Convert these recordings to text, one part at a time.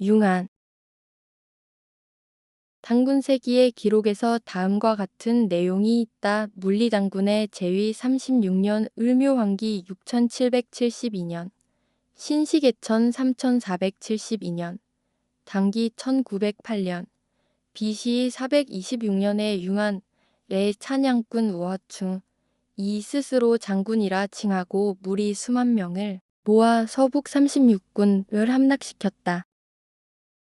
융안. 당군세기의 기록에서 다음과 같은 내용이 있다. 물리당군의 제위 36년 을묘환기 6772년 신시개천 3472년 당기 1908년 BC 426년에 융안의 찬양꾼 우화충 이 스스로 장군이라 칭하고 무리 수만 명을 모아 서북 36군을 함락시켰다.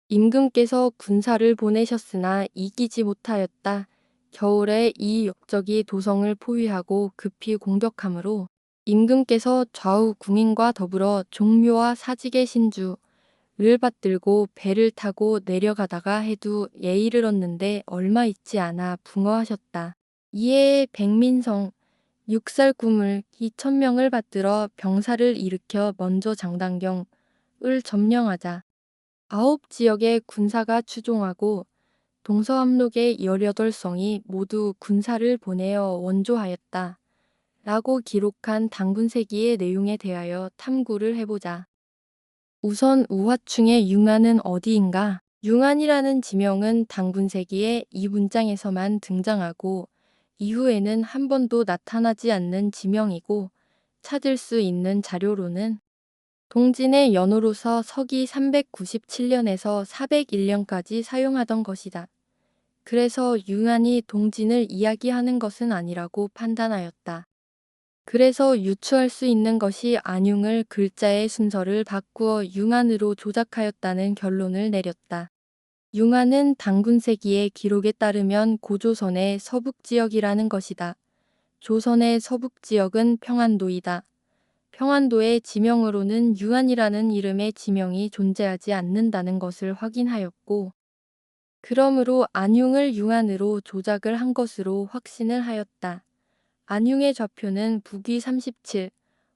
임금께서 군사를 보내셨으나 이기지 못하였다. 겨울에 이 역적이 도성을 포위하고 급히 공격하므로 임금께서 좌우 궁인과 더불어 종묘와 사직의 신주를 받들고 배를 타고 내려가다가 해두에 이르렀는데 얼마 있지 않아 붕어하셨다. 이에 백민성 육살구물 2,000명을 받들어 병사를 일으켜 먼저 장단경을 점령하자 9지역의 군사가 추종하고 동서함록의 18성이 모두 군사를 보내어 원조하였다. 라고 기록한 당군세기의 내용에 대하여 탐구를 해보자. 우선 우화충의 융안은 어디인가? 융안이라는 지명은 당군세기의 이 문장에서만 등장하고 이후에는 한 번도 나타나지 않는 지명이고 찾을 수 있는 자료로는 동진의 연호로서 서기 397년에서 401년까지 사용하던 것이다. 그래서 융안이 동진을 이야기하는 것은 아니라고 판단하였다. 그래서 유추할 수 있는 것이 안융을 글자의 순서를 바꾸어 융안으로 조작하였다는 결론을 내렸다. 융안은 당군세기의 기록에 따르면 고조선의 서북지역이라는 것이다. 조선의 서북지역은 평안도이다. 평안도의 지명으로는 융안이라는 이름의 지명이 존재하지 않는다는 것을 확인하였고 그러므로 안융을 융안으로 조작을 한 것으로 확신을 하였다. 안융의 좌표는 북위 37,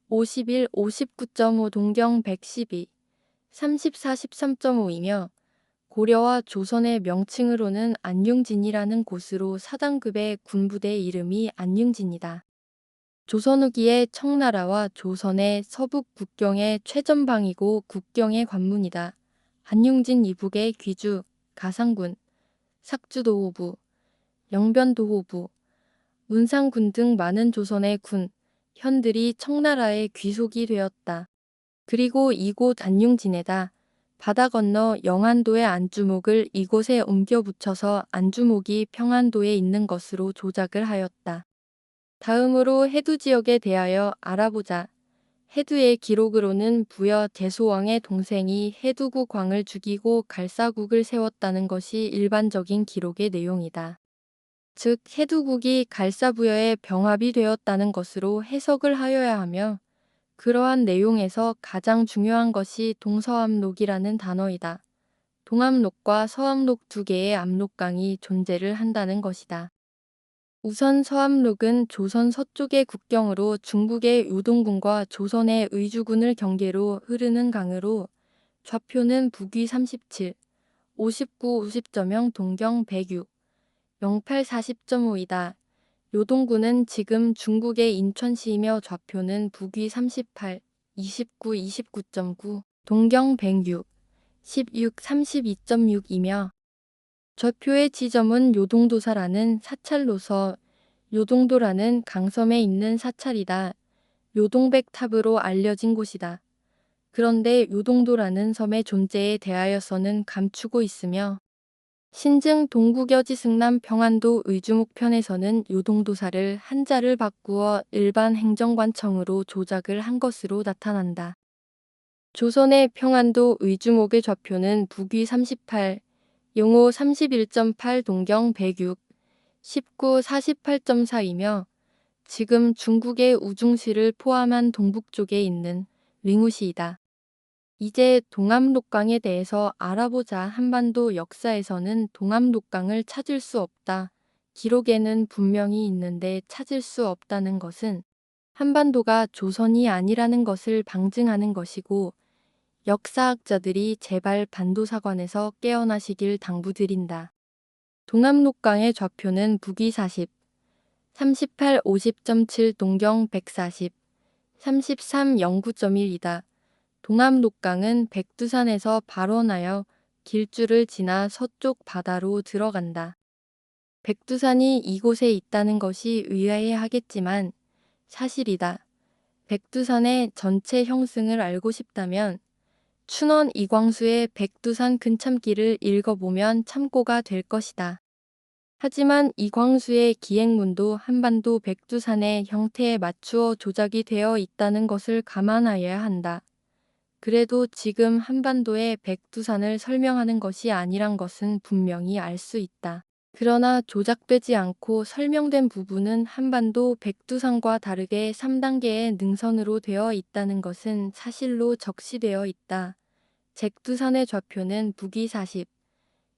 51, 59.5 동경 112, 34, 13.5이며 고려와 조선의 명칭으로는 안융진이라는 곳으로 사단급의 군부대 이름이 안융진이다. 조선 후기의 청나라와 조선의 서북 국경의 최전방이고 국경의 관문이다. 안융진 이북의 귀주, 가상군, 삭주도호부, 영변도호부, 문상군 등 많은 조선의 군, 현들이 청나라의 귀속이 되었다. 그리고 이곳 안융진에다 바다 건너 영안도의 안주목을 이곳에 옮겨 붙여서 안주목이 평안도에 있는 것으로 조작을 하였다. 다음으로 해두 지역에 대하여 알아보자. 해두의 기록으로는 부여 대소왕의 동생이 해두구 광을 죽이고 갈사국을 세웠다는 것이 일반적인 기록의 내용이다. 즉 해두국이 갈사부여의 병합이 되었다는 것으로 해석을 하여야 하며 그러한 내용에서 가장 중요한 것이 동서암록이라는 단어이다. 동암록과 서암록 두 개의 압록강이 존재를 한다는 것이다. 우선 서암록은 조선 서쪽의 국경으로 중국의 요동군과 조선의 의주군을 경계로 흐르는 강으로 좌표는 북위 37, 59, 50.0 동경 106, 08, 40.5이다. 요동군은 지금 중국의 인천시이며 좌표는 북위 38, 29, 29.9, 동경 106, 16, 32.6이며 좌표의 지점은 요동도사라는 사찰로서 요동도라는 강섬에 있는 사찰이다. 요동백탑으로 알려진 곳이다. 그런데 요동도라는 섬의 존재에 대하여서는 감추고 있으며 신증 동국여지 승남 평안도 의주목 편에서는 요동도사를 한자를 바꾸어 일반 행정관청으로 조작을 한 것으로 나타난다. 조선의 평안도 의주목의 좌표는 북위 38, 용호 31.8 동경 106, 19, 48.4이며 지금 중국의 우중시를 포함한 동북쪽에 있는 링우시이다. 이제 동암록강에 대해서 알아보자. 한반도 역사에서는 동암록강을 찾을 수 없다. 기록에는 분명히 있는데 찾을 수 없다는 것은 한반도가 조선이 아니라는 것을 방증하는 것이고 역사학자들이 제발 반도사관에서 깨어나시길 당부드린다. 동암록강의 좌표는 북위 40, 38, 50.7 동경 140, 33, 09.1이다. 동암록강은 백두산에서 발원하여 길줄을 지나 서쪽 바다로 들어간다. 백두산이 이곳에 있다는 것이 의아해하겠지만 사실이다. 백두산의 전체 형승을 알고 싶다면 춘원 이광수의 백두산 근참기를 읽어보면 참고가 될 것이다. 하지만 이광수의 기행문도 한반도 백두산의 형태에 맞추어 조작이 되어 있다는 것을 감안하여야 한다. 그래도 지금 한반도의 백두산을 설명하는 것이 아니란 것은 분명히 알 수 있다. 그러나 조작되지 않고 설명된 부분은 한반도 백두산과 다르게 3단계의 능선으로 되어 있다는 것은 사실로 적시되어 있다. 백두산의 좌표는 북위 40,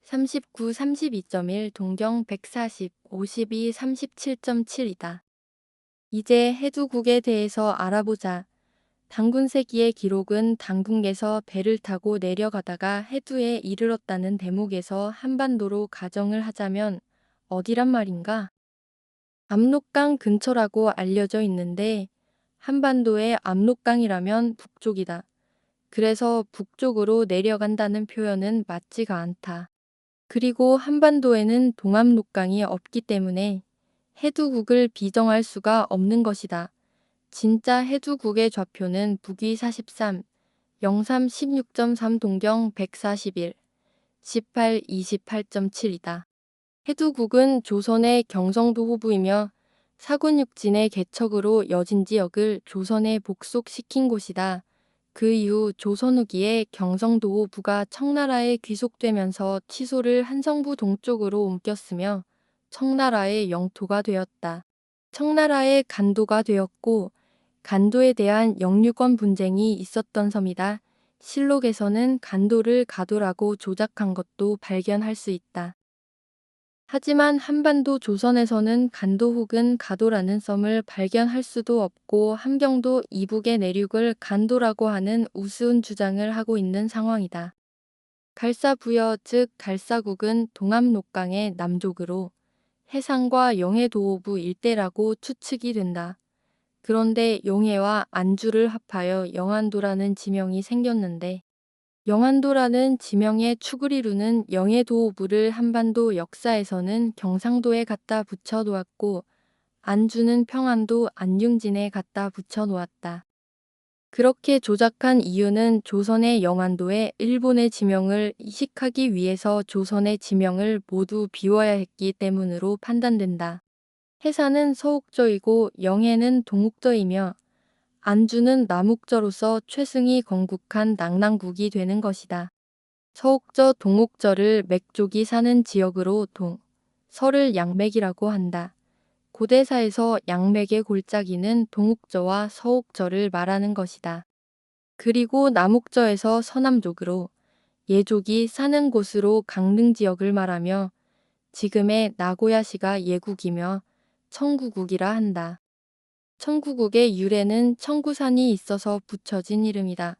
39, 32.1, 동경 140, 52, 37.7이다. 이제 해두국에 대해서 알아보자. 단군세기의 기록은 단군에서 배를 타고 내려가다가 해두에 이르렀다는 대목에서 한반도로 가정을 하자면 어디란 말인가? 압록강 근처라고 알려져 있는데 한반도의 압록강이라면 북쪽이다. 그래서 북쪽으로 내려간다는 표현은 맞지가 않다. 그리고 한반도에는 동압록강이 없기 때문에 해두국을 비정할 수가 없는 것이다. 진짜 해두국의 좌표는 북위 43, 영삼 16.3 동경 141, 18, 28.7이다. 해두국은 조선의 경성도 호부이며 사군육진의 개척으로 여진 지역을 조선에 복속시킨 곳이다. 그 이후 조선 후기에 경성도 호부가 청나라에 귀속되면서 취소를 한성부 동쪽으로 옮겼으며 청나라의 영토가 되었다. 청나라의 간도가 되었고 간도에 대한 영유권 분쟁이 있었던 섬이다. 실록에서는 간도를 가도라고 조작한 것도 발견할 수 있다. 하지만 한반도 조선에서는 간도 혹은 가도라는 섬을 발견할 수도 없고 함경도 이북의 내륙을 간도라고 하는 우스운 주장을 하고 있는 상황이다. 갈사부여 즉 갈사국은 동압록강의 남쪽으로 해상과 영해도호부 일대라고 추측이 된다. 그런데 용해와 안주를 합하여 영안도라는 지명이 생겼는데 영안도라는 지명의 축을 이루는 영해도호부를 한반도 역사에서는 경상도에 갖다 붙여 놓았고 안주는 평안도 안융진에 갖다 붙여 놓았다. 그렇게 조작한 이유는 조선의 영안도에 일본의 지명을 이식하기 위해서 조선의 지명을 모두 비워야 했기 때문으로 판단된다. 해산은 서옥저이고 영해는 동옥저이며 안주는 남옥저로서 최승이 건국한 낙랑국이 되는 것이다. 서옥저 동옥저를 맥족이 사는 지역으로 동, 서를 양맥이라고 한다. 고대사에서 양맥의 골짜기는 동옥저와 서옥저를 말하는 것이다. 그리고 남옥저에서 서남족으로 예족이 사는 곳으로 강릉 지역을 말하며 지금의 나고야시가 예국이며 청구국이라 한다. 청구국의 유래는 청구산이 있어서 붙여진 이름이다.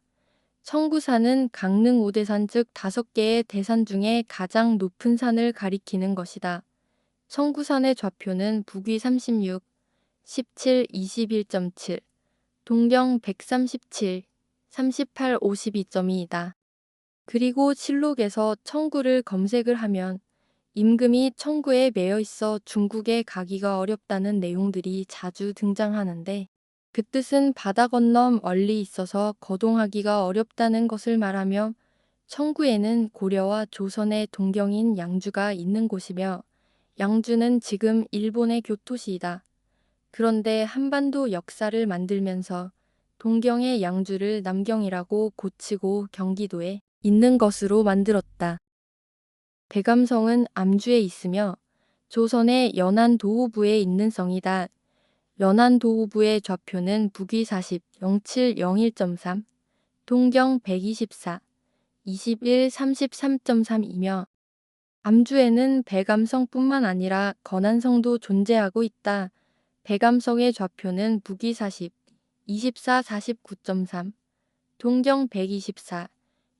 청구산은 강릉 5대산 즉 5개의 대산 중에 가장 높은 산을 가리키는 것이다. 청구산의 좌표는 북위 36, 17, 21.7, 동경 137, 38, 52.2이다. 그리고 실록에서 청구를 검색을 하면 임금이 청구에 매여 있어 중국에 가기가 어렵다는 내용들이 자주 등장하는데 그 뜻은 바다 건너 멀리 있어서 거동하기가 어렵다는 것을 말하며 청구에는 고려와 조선의 동경인 양주가 있는 곳이며 양주는 지금 일본의 교토시이다. 그런데 한반도 역사를 만들면서 동경의 양주를 남경이라고 고치고 경기도에 있는 것으로 만들었다. 대감성은 암주에 있으며 조선의 연안도호부에 있는 성이다. 연안도호부의 좌표는 북위 40, 07, 01.3, 동경 124, 21, 33.3이며 암주에는 백암성뿐만 아니라 건안성도 존재하고 있다. 백암성의 좌표는 북위 40, 24, 49.3, 동경 124,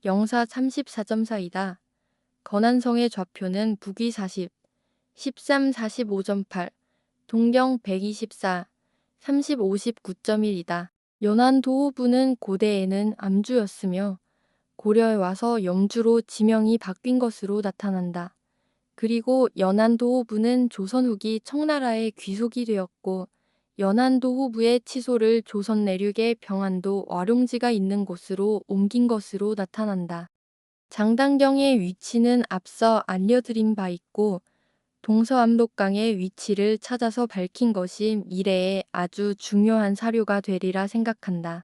영사 34.4이다. 건안성의 좌표는 북위 40, 13, 45.8, 동경 124, 30, 59.1이다. 연안도호부는 고대에는 암주였으며 고려에 와서 영주로 지명이 바뀐 것으로 나타난다. 그리고 연안도호부는 조선 후기 청나라의 귀속이 되었고 연안도호부의 치소를 조선 내륙의 병안도 와룡지가 있는 곳으로 옮긴 것으로 나타난다. 장단경의 위치는 앞서 알려드린 바 있고 동서암록강의 위치를 찾아서 밝힌 것이 미래에 아주 중요한 사료가 되리라 생각한다.